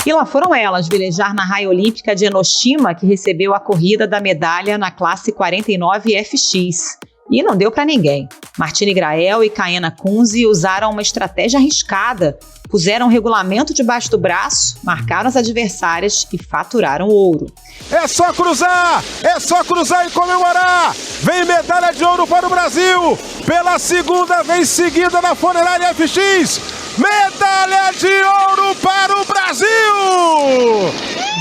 E lá foram elas velejar na raia olímpica de Enoshima, que recebeu a corrida da medalha na classe 49FX. E não deu para ninguém. Martine Grael e Kaena Kunze usaram uma estratégia arriscada. Puseram o regulamento debaixo do braço, marcaram as adversárias e faturaram ouro. É só cruzar e comemorar! Vem medalha de ouro para o Brasil! Pela segunda vez seguida na Funerária FX! Medalha de ouro para o Brasil!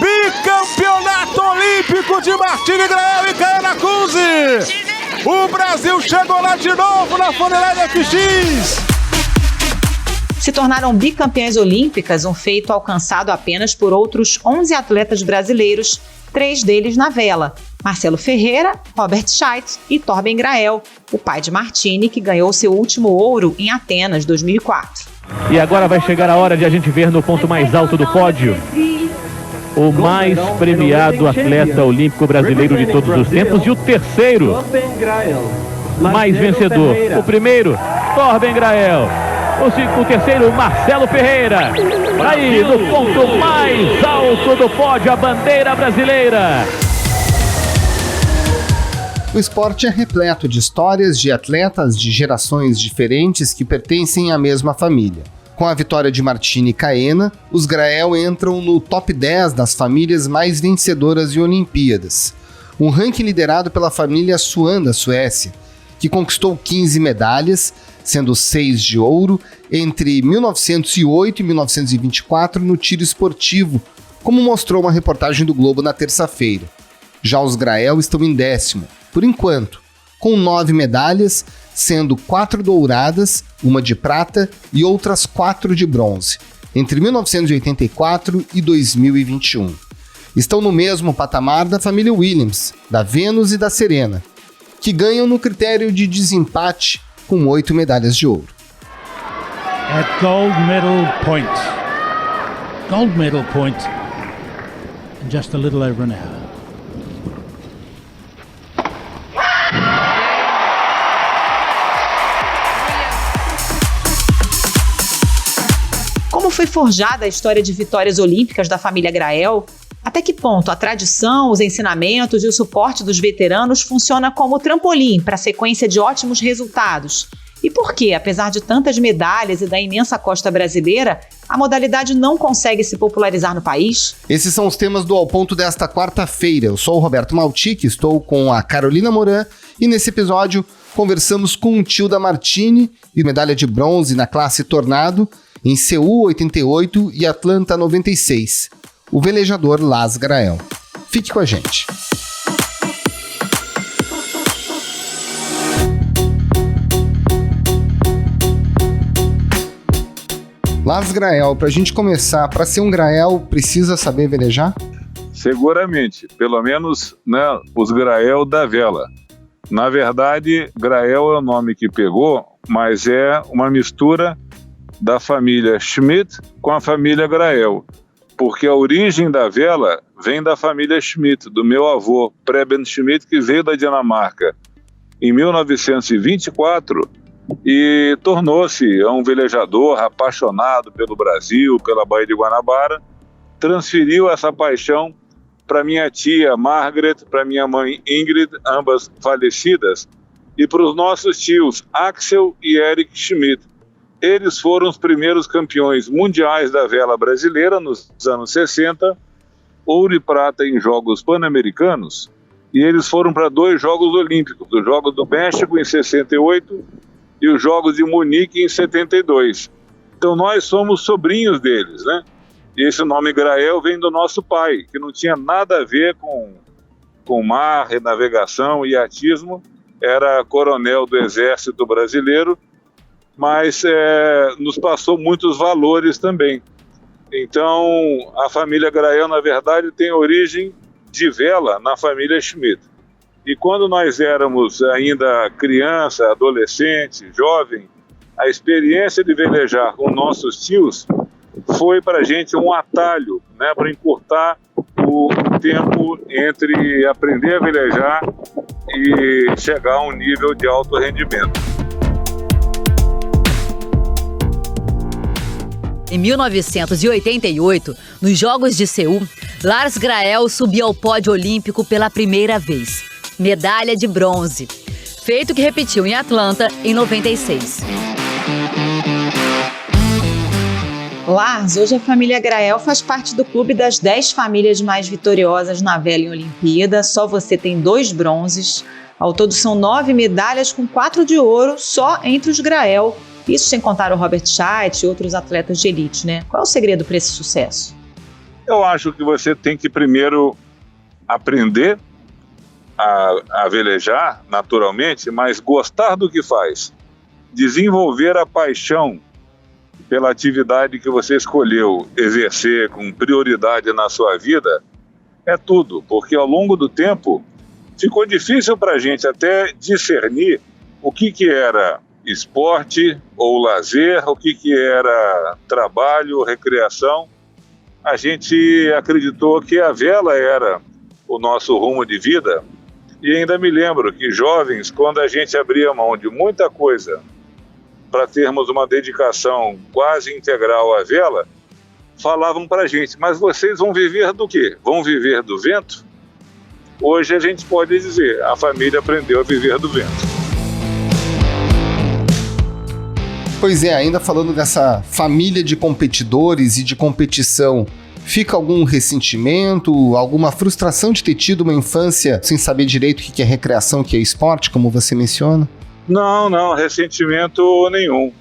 Bicampeonato olímpico de Martine Grael e Kaena Kunze! O Brasil chegou lá de novo na Funerária FX! Se tornaram bicampeãs olímpicas, um feito alcançado apenas por outros 11 atletas brasileiros, 3 deles na vela: Marcelo Ferreira, Robert Scheidt e Torben Grael, o pai de Martine, que ganhou seu último ouro em Atenas, 2004. E agora vai chegar a hora de a gente ver no ponto mais alto do pódio o mais premiado atleta olímpico brasileiro de todos os tempos e o terceiro mais vencedor. O primeiro, Torben Grael. O terceiro, Marcelo Ferreira. Aí, no ponto mais alto do pódio, a bandeira brasileira. O esporte é repleto de histórias de atletas de gerações diferentes que pertencem à mesma família. Com a vitória de Martine e Kaena, os Grael entram no top 10 das famílias mais vencedoras de Olimpíadas. Um ranking liderado pela família Swan da Suécia, que conquistou 15 medalhas, sendo 6 de ouro, entre 1908 e 1924 no tiro esportivo, como mostrou uma reportagem do Globo na terça-feira. Já os Grael estão em 10º, por enquanto, com 9 medalhas, sendo 4 douradas, uma de prata e outras 4 de bronze, entre 1984 e 2021. Estão no mesmo patamar da família Williams, da Venus e da Serena, que ganham no critério de desempate com 8 medalhas de ouro. At gold medal point. Gold medal point in just a little over an hour. Como foi forjada a história de vitórias olímpicas da família Grael? Até que ponto a tradição, os ensinamentos e o suporte dos veteranos funciona como trampolim para a sequência de ótimos resultados? E por que, apesar de tantas medalhas e da imensa costa brasileira, a modalidade não consegue se popularizar no país? Esses são os temas do Ao Ponto desta quarta-feira. Eu sou o Roberto Maltic, estou com a Carolina Moran e nesse episódio conversamos com o tio da Martine e medalha de bronze na classe Tornado em Seul 88 e Atlanta 96, o velejador Lars Grael. Fique com a gente. Lars Grael, para a gente começar, para ser um Grael, precisa saber velejar? Seguramente, pelo menos, né, os Grael da vela. Na verdade, Grael é o nome que pegou, mas é uma mistura da família Schmidt com a família Grael, porque a origem da vela vem da família Schmidt, do meu avô, Preben Schmidt, que veio da Dinamarca em 1924 e tornou-se um velejador apaixonado pelo Brasil, pela Baía de Guanabara, transferiu essa paixão para minha tia Margaret, para minha mãe Ingrid, ambas falecidas, e para os nossos tios Axel e Eric Schmidt. Eles foram os primeiros campeões mundiais da vela brasileira nos anos 60, ouro e prata em Jogos Pan-Americanos, e eles foram para 2 Jogos Olímpicos, os Jogos do México em 68 e os Jogos de Munique em 72. Então nós somos sobrinhos deles, né? E esse nome Grael vem do nosso pai, que não tinha nada a ver com mar, navegação e iatismo, era coronel do Exército Brasileiro, mas nos passou muitos valores também. Então, a família Grael, na verdade, tem origem de vela na família Schmidt. E quando nós éramos ainda criança, adolescente, jovem, a experiência de velejar com nossos tios foi para a gente um atalho, né, para encurtar o tempo entre aprender a velejar e chegar a um nível de alto rendimento. Em 1988, nos Jogos de Seul, Lars Grael subiu ao pódio olímpico pela primeira vez. Medalha de bronze. Feito que repetiu em Atlanta em 96. Lars, hoje a família Grael faz parte do clube das 10 famílias mais vitoriosas na vela em Olimpíada. Só você tem 2 bronzes. Ao todo são 9 medalhas com 4 de ouro só entre os Grael. Isso sem contar o Robert Scheidt e outros atletas de elite, né? Qual é o segredo para esse sucesso? Eu acho que você tem que primeiro aprender a velejar naturalmente, mas gostar do que faz. Desenvolver a paixão pela atividade que você escolheu exercer com prioridade na sua vida é tudo, porque ao longo do tempo ficou difícil para a gente até discernir o que era esporte ou lazer, o que era trabalho, recreação. A gente acreditou que a vela era o nosso rumo de vida e ainda me lembro que jovens, quando a gente abria mão de muita coisa para termos uma dedicação quase integral à vela, falavam para a gente, mas vocês vão viver do quê? Vão viver do vento? Hoje a gente pode dizer, a família aprendeu a viver do vento. Pois é, ainda falando dessa família de competidores e de competição, fica algum ressentimento, alguma frustração de ter tido uma infância sem saber direito o que é recreação, o que é esporte, como você menciona? Não, ressentimento nenhum.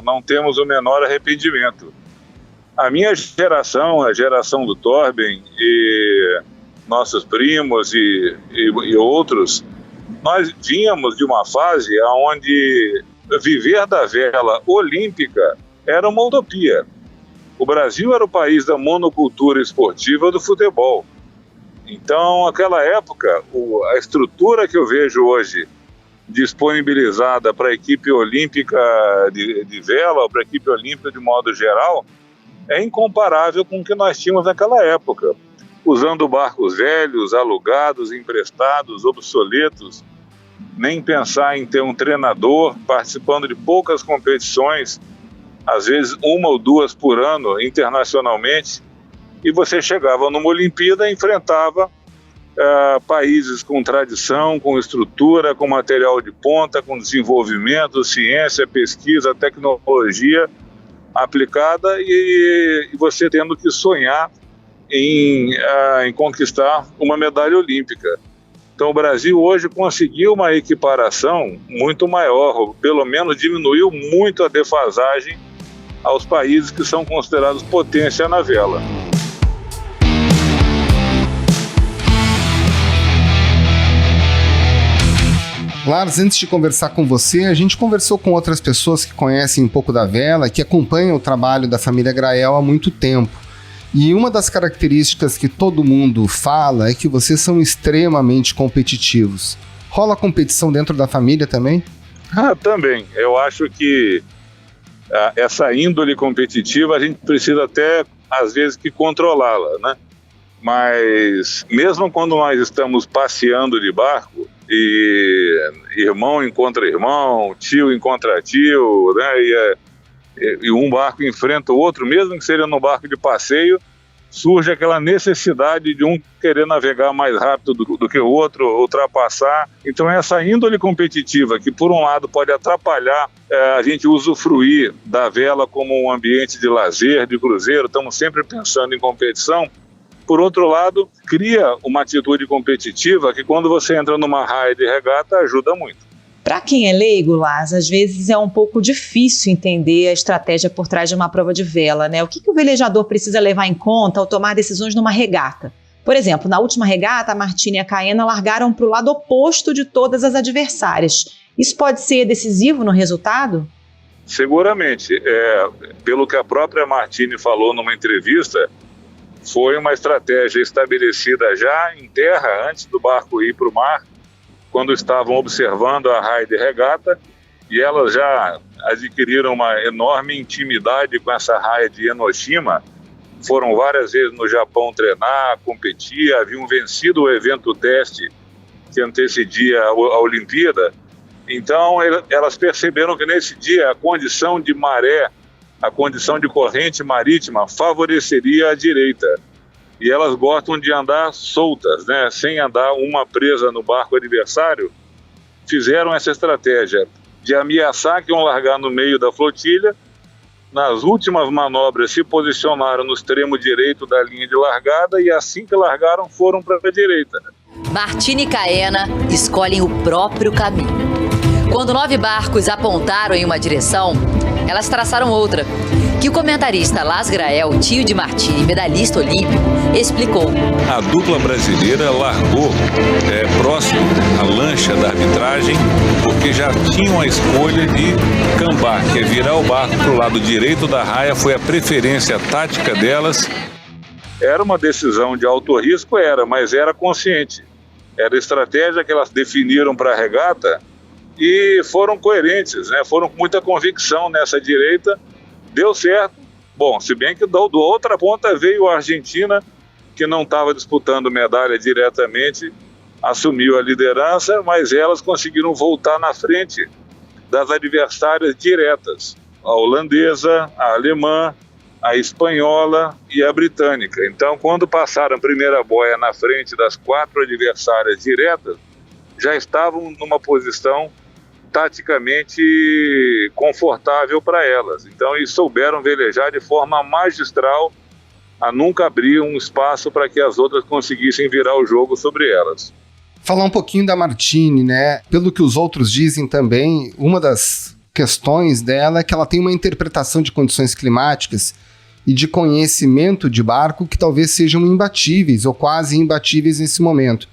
Não temos o menor arrependimento. A minha geração, a geração do Torben e nossos primos e outros, nós vínhamos de uma fase onde viver da vela olímpica era uma utopia. O Brasil era o país da monocultura esportiva do futebol. Então, naquela época, a estrutura que eu vejo hoje disponibilizada para a equipe olímpica de vela, ou para a equipe olímpica de modo geral, é incomparável com o que nós tínhamos naquela época. Usando barcos velhos, alugados, emprestados, obsoletos, nem pensar em ter um treinador, participando de poucas competições, às vezes 1 ou 2 por ano internacionalmente, e você chegava numa Olimpíada e enfrentava países com tradição, com estrutura, com material de ponta, com desenvolvimento, ciência, pesquisa, tecnologia aplicada e você tendo que sonhar em conquistar uma medalha olímpica. Então o Brasil hoje conseguiu uma equiparação muito maior, ou pelo menos diminuiu muito a defasagem aos países que são considerados potência na vela. Lars, antes de conversar com você, a gente conversou com outras pessoas que conhecem um pouco da vela, que acompanham o trabalho da família Grael há muito tempo. E uma das características que todo mundo fala é que vocês são extremamente competitivos. Rola competição dentro da família também? Também. Eu acho que essa índole competitiva a gente precisa até, às vezes, que controlá-la, né? Mas mesmo quando nós estamos passeando de barco, e irmão encontra irmão, tio encontra tio, né? E um barco enfrenta o outro, mesmo que seja no barco de passeio, surge aquela necessidade de um querer navegar mais rápido do que o outro, ultrapassar. Então essa índole competitiva, que por um lado pode atrapalhar a gente usufruir da vela como um ambiente de lazer, de cruzeiro, estamos sempre pensando em competição. Por outro lado, cria uma atitude competitiva que quando você entra numa raia de regata ajuda muito. Para quem é leigo, Lars, às vezes é um pouco difícil entender a estratégia por trás de uma prova de vela, né? O que o velejador precisa levar em conta ao tomar decisões numa regata? Por exemplo, na última regata, a Martini e a Caena largaram para o lado oposto de todas as adversárias. Isso pode ser decisivo no resultado? Seguramente. Pelo que a própria Martini falou numa entrevista, foi uma estratégia estabelecida já em terra, antes do barco ir para o mar, quando estavam observando a raia de regata, e elas já adquiriram uma enorme intimidade com essa raia de Enoshima. Foram várias vezes no Japão treinar, competir, haviam vencido o evento teste que antecedia a Olimpíada. Então elas perceberam que nesse dia a condição de maré a condição de corrente marítima favoreceria a direita. E elas gostam de andar soltas, né? Sem andar uma presa no barco adversário. Fizeram essa estratégia de ameaçar que iam largar no meio da flotilha. Nas últimas manobras se posicionaram no extremo direito da linha de largada e assim que largaram foram para a direita. Martini e Caena escolhem o próprio caminho. Quando 9 barcos apontaram em uma direção, elas traçaram outra, que o comentarista Lars Grael, tio de Martini, medalhista olímpico, explicou. A dupla brasileira largou próximo à lancha da arbitragem, porque já tinham a escolha de cambar, que é virar o barco para o lado direito da raia, foi a preferência tática delas. Era uma decisão de alto risco, mas era consciente. Era a estratégia que elas definiram para a regata e foram coerentes, né? Foram com muita convicção nessa direita. Deu certo. Bom, se bem que do outra ponta veio a Argentina, que não estava disputando medalha diretamente, assumiu a liderança, mas elas conseguiram voltar na frente das adversárias diretas. A holandesa, a alemã, a espanhola e a britânica. Então, quando passaram a primeira boia na frente das 4 adversárias diretas, já estavam numa posição taticamente confortável para elas. Então, eles souberam velejar de forma magistral a nunca abrir um espaço para que as outras conseguissem virar o jogo sobre elas. Falar um pouquinho da Martini, né? Pelo que os outros dizem também, uma das questões dela é que ela tem uma interpretação de condições climáticas e de conhecimento de barco que talvez sejam imbatíveis ou quase imbatíveis nesse momento.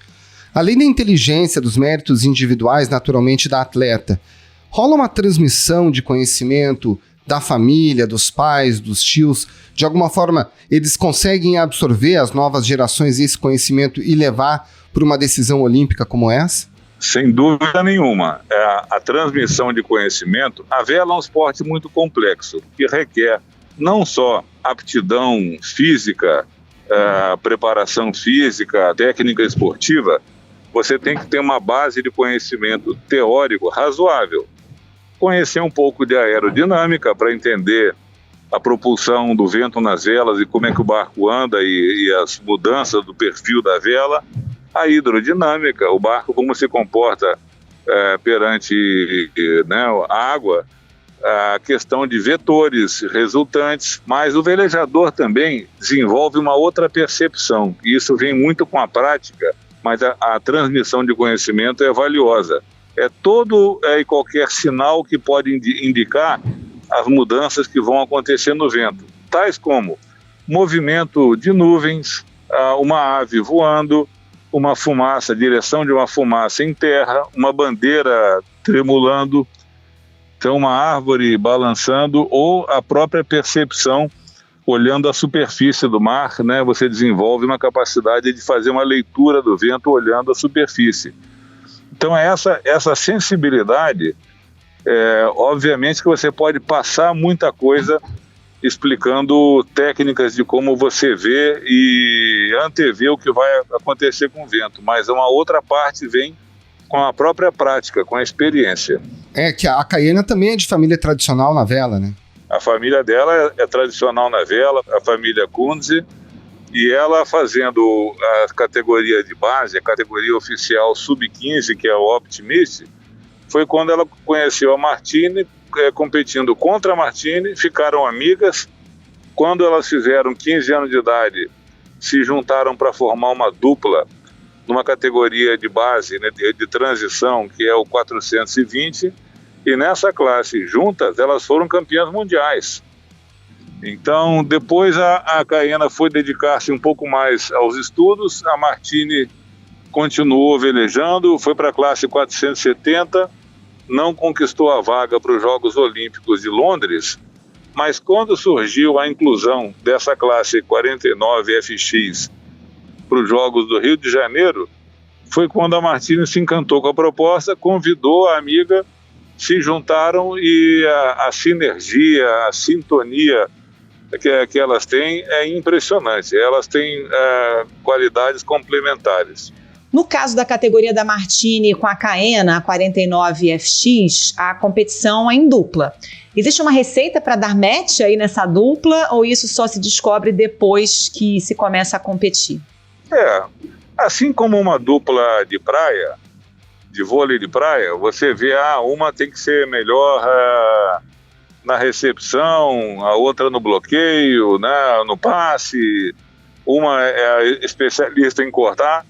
Além da inteligência, dos méritos individuais, naturalmente, da atleta, rola uma transmissão de conhecimento da família, dos pais, dos tios? De alguma forma, eles conseguem absorver as novas gerações esse conhecimento e levar para uma decisão olímpica como essa? Sem dúvida nenhuma. A transmissão de conhecimento, a vela é um esporte muito complexo, que requer não só aptidão física, preparação física, técnica esportiva, você tem que ter uma base de conhecimento teórico razoável. Conhecer um pouco de aerodinâmica para entender a propulsão do vento nas velas e como é que o barco anda e as mudanças do perfil da vela. A hidrodinâmica, o barco como se comporta perante a água, a questão de vetores resultantes, mas o velejador também desenvolve uma outra percepção, e isso vem muito com a prática, mas a transmissão de conhecimento é valiosa. É todo e qualquer sinal que pode indicar as mudanças que vão acontecer no vento, tais como movimento de nuvens, uma ave voando, uma fumaça, direção de uma fumaça em terra, uma bandeira tremulando, então uma árvore balançando, ou a própria percepção olhando a superfície do mar, né? Você desenvolve uma capacidade de fazer uma leitura do vento olhando a superfície. Então essa sensibilidade, obviamente que você pode passar muita coisa explicando técnicas de como você vê e antever o que vai acontecer com o vento, mas uma outra parte vem com a própria prática, com a experiência. Que a Caena também é de família tradicional na vela, né? A família dela é tradicional na vela, a família Kunze, e ela fazendo a categoria de base, a categoria oficial sub-15, que é o Optimist, foi quando ela conheceu a Martini, competindo contra a Martini, ficaram amigas. Quando elas fizeram 15 anos de idade, se juntaram para formar uma dupla numa categoria de base, né, de transição, que é o 420, e nessa classe, juntas, elas foram campeãs mundiais. Então, depois a Caena foi dedicar-se um pouco mais aos estudos, a Martini continuou velejando, foi para a classe 470, não conquistou a vaga para os Jogos Olímpicos de Londres, mas quando surgiu a inclusão dessa classe 49 FX para os Jogos do Rio de Janeiro, foi quando a Martini se encantou com a proposta, convidou a amiga, se juntaram e a sinergia, a sintonia que elas têm é impressionante. Elas têm qualidades complementares. No caso da categoria da Martini com a Caena, a 49FX, a competição é em dupla. Existe uma receita para dar match aí nessa dupla ou isso só se descobre depois que se começa a competir? Assim como uma dupla de praia, de vôlei de praia, você vê, uma tem que ser melhor na recepção, a outra no bloqueio, né, no passe, uma é especialista em cortar.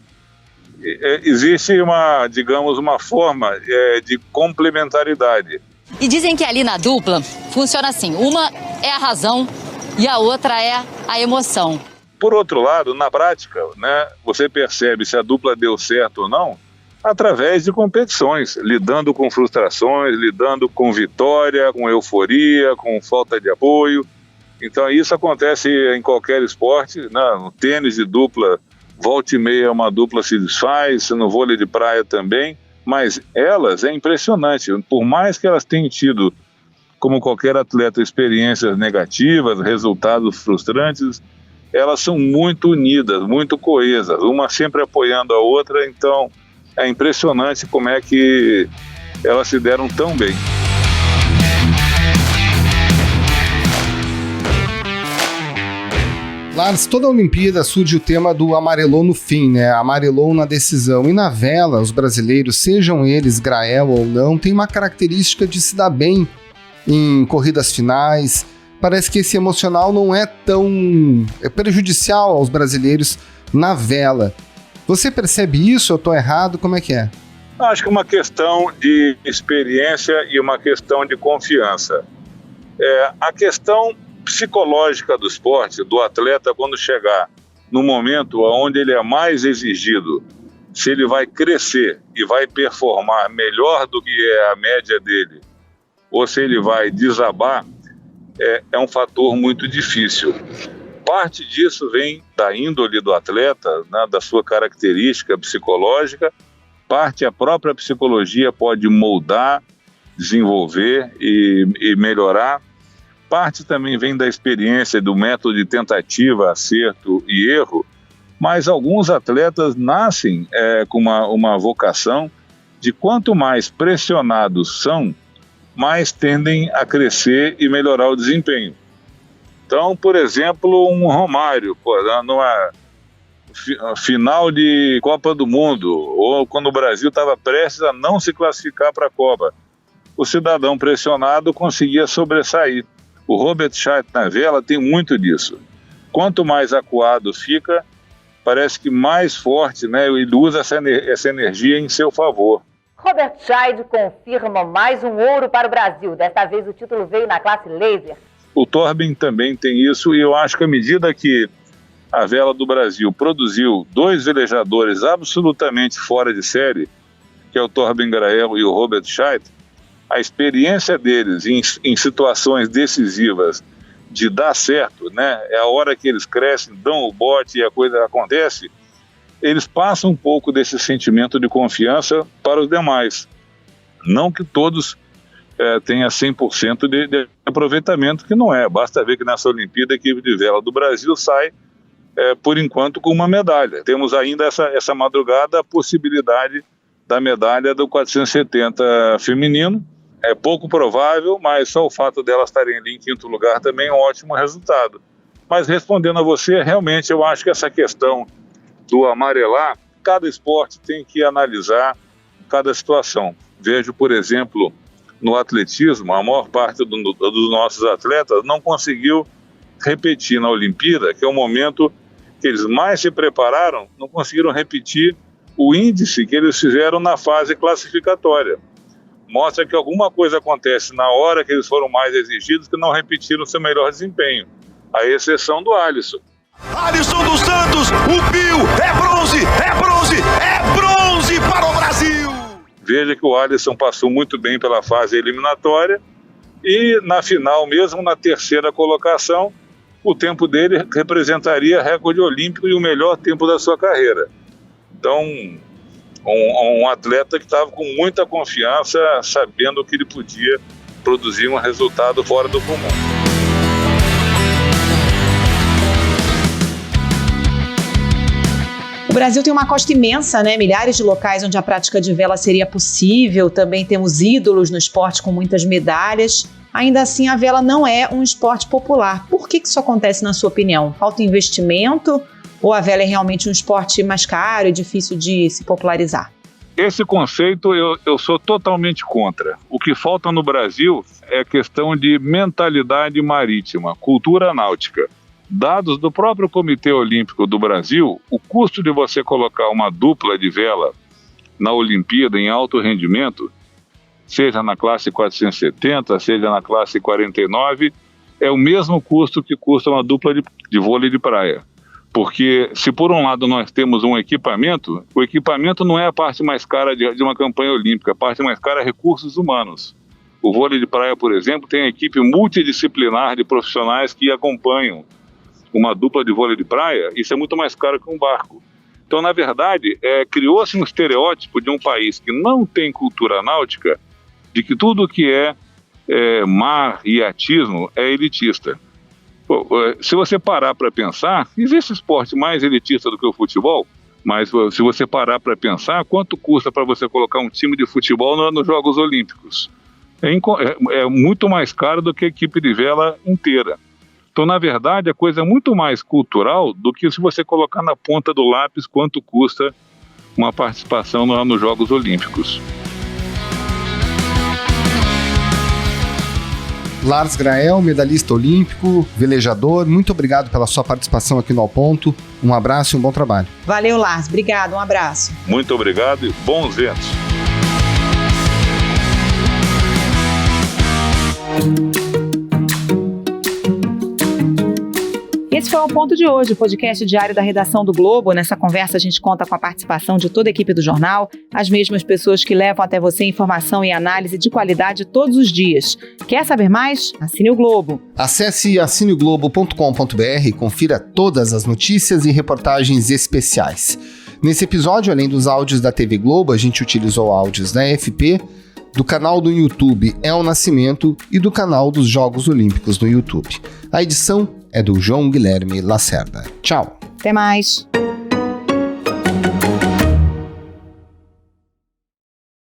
Existe uma forma de complementaridade. E dizem que ali na dupla funciona assim, uma é a razão e a outra é a emoção. Por outro lado, na prática, né, você percebe se a dupla deu certo ou não através de competições, lidando com frustrações, lidando com vitória, com euforia, com falta de apoio. Então isso acontece em qualquer esporte, né? No tênis de dupla, volta e meia uma dupla se desfaz, no vôlei de praia também, mas elas, é impressionante, por mais que elas tenham tido, como qualquer atleta, experiências negativas, resultados frustrantes, elas são muito unidas, muito coesas, uma sempre apoiando a outra, então é impressionante como é que elas se deram tão bem. Lars, toda a Olimpíada surge o tema do amarelou no fim, né? Amarelou na decisão. E na vela, os brasileiros, sejam eles Grael ou não, têm uma característica de se dar bem em corridas finais. Parece que esse emocional não é tão prejudicial aos brasileiros na vela. Você percebe isso? Eu estou errado? Como é que é? Acho que é uma questão de experiência e uma questão de confiança. A questão psicológica do esporte, do atleta, quando chegar no momento onde ele é mais exigido, se ele vai crescer e vai performar melhor do que é a média dele, ou se ele vai desabar, é um fator muito difícil. Parte disso vem da índole do atleta, né, da sua característica psicológica, parte a própria psicologia pode moldar, desenvolver e melhorar. Parte também vem da experiência do método de tentativa, acerto e erro, mas alguns atletas nascem com uma vocação de quanto mais pressionados são, mais tendem a crescer e melhorar o desempenho. Então, por exemplo, um Romário, numa final de Copa do Mundo, ou quando o Brasil estava prestes a não se classificar para a Copa, o cidadão pressionado conseguia sobressair. O Robert Scheidt na vela tem muito disso. Quanto mais acuado fica, parece que mais forte, né, ele usa essa energia em seu favor. Robert Scheidt confirma mais um ouro para o Brasil. Desta vez o título veio na classe laser. O Torben também tem isso e eu acho que à medida que a vela do Brasil produziu 2 velejadores absolutamente fora de série, que é o Torben Grael e o Robert Scheidt, a experiência deles em situações decisivas de dar certo, né? É a hora que eles crescem, dão o bote e a coisa acontece, eles passam um pouco desse sentimento de confiança para os demais. Não que todos tenham 100% de aproveitamento, que não é. Basta ver que nessa Olimpíada a equipe de vela do Brasil sai, por enquanto, com uma medalha. Temos ainda essa madrugada a possibilidade da medalha do 470 feminino. É pouco provável, mas só o fato delas estarem ali em 5º lugar também é um ótimo resultado. Mas respondendo a você, realmente eu acho que essa questão do amarelar, cada esporte tem que analisar cada situação. Vejo, por exemplo, no atletismo, a maior parte dos nossos atletas não conseguiu repetir na Olimpíada, que é o momento que eles mais se prepararam, não conseguiram repetir o índice que eles fizeram na fase classificatória. Mostra que alguma coisa acontece na hora que eles foram mais exigidos que não repetiram o seu melhor desempenho, à exceção do Alisson. Alisson dos Santos, o Pio, é bronze, é bronze, é bronze para o Brasil! Veja que o Alisson passou muito bem pela fase eliminatória e na final, mesmo na 3ª colocação, o tempo dele representaria recorde olímpico e o melhor tempo da sua carreira. Então, um atleta que estava com muita confiança, sabendo que ele podia produzir um resultado fora do comum. O Brasil tem uma costa imensa, né? Milhares de locais onde a prática de vela seria possível. Também temos ídolos no esporte com muitas medalhas. Ainda assim, a vela não é um esporte popular. Por que isso acontece, na sua opinião? Falta investimento ou a vela é realmente um esporte mais caro e difícil de se popularizar? Esse conceito eu sou totalmente contra. O que falta no Brasil é questão de mentalidade marítima, cultura náutica. Dados do próprio Comitê Olímpico do Brasil, o custo de você colocar uma dupla de vela na Olimpíada em alto rendimento, seja na classe 470, seja na classe 49, é o mesmo custo que custa uma dupla de vôlei de praia. Porque se por um lado nós temos um equipamento, o equipamento não é a parte mais cara de uma campanha olímpica, a parte mais cara é recursos humanos. O vôlei de praia, por exemplo, tem uma equipe multidisciplinar de profissionais que acompanham uma dupla de vôlei de praia. Isso é muito mais caro que um barco. Então, na verdade, criou-se um estereótipo de um país que não tem cultura náutica, de que tudo que é mar e iatismo é elitista. Pô, se você parar para pensar, existe esporte mais elitista do que o futebol, mas se você parar para pensar, quanto custa para você colocar um time de futebol nos Jogos Olímpicos? É muito mais caro do que a equipe de vela inteira. Então, na verdade, a coisa é muito mais cultural do que se você colocar na ponta do lápis quanto custa uma participação nos Jogos Olímpicos. Lars Grael, medalhista olímpico, velejador, muito obrigado pela sua participação aqui no Ao Ponto. Um abraço e um bom trabalho. Valeu, Lars. Obrigado, um abraço. Muito obrigado e bons ventos. Esse foi o Ponto de hoje, o podcast diário da redação do Globo. Nessa conversa a gente conta com a participação de toda a equipe do jornal, as mesmas pessoas que levam até você informação e análise de qualidade todos os dias. Quer saber mais? Assine o Globo. Acesse assineoglobo.com.br e confira todas as notícias e reportagens especiais. Nesse episódio, além dos áudios da TV Globo, a gente utilizou áudios da AFP, do canal do YouTube É o Nascimento e do canal dos Jogos Olímpicos no YouTube. A edição é do João Guilherme Lacerda. Tchau. Até mais.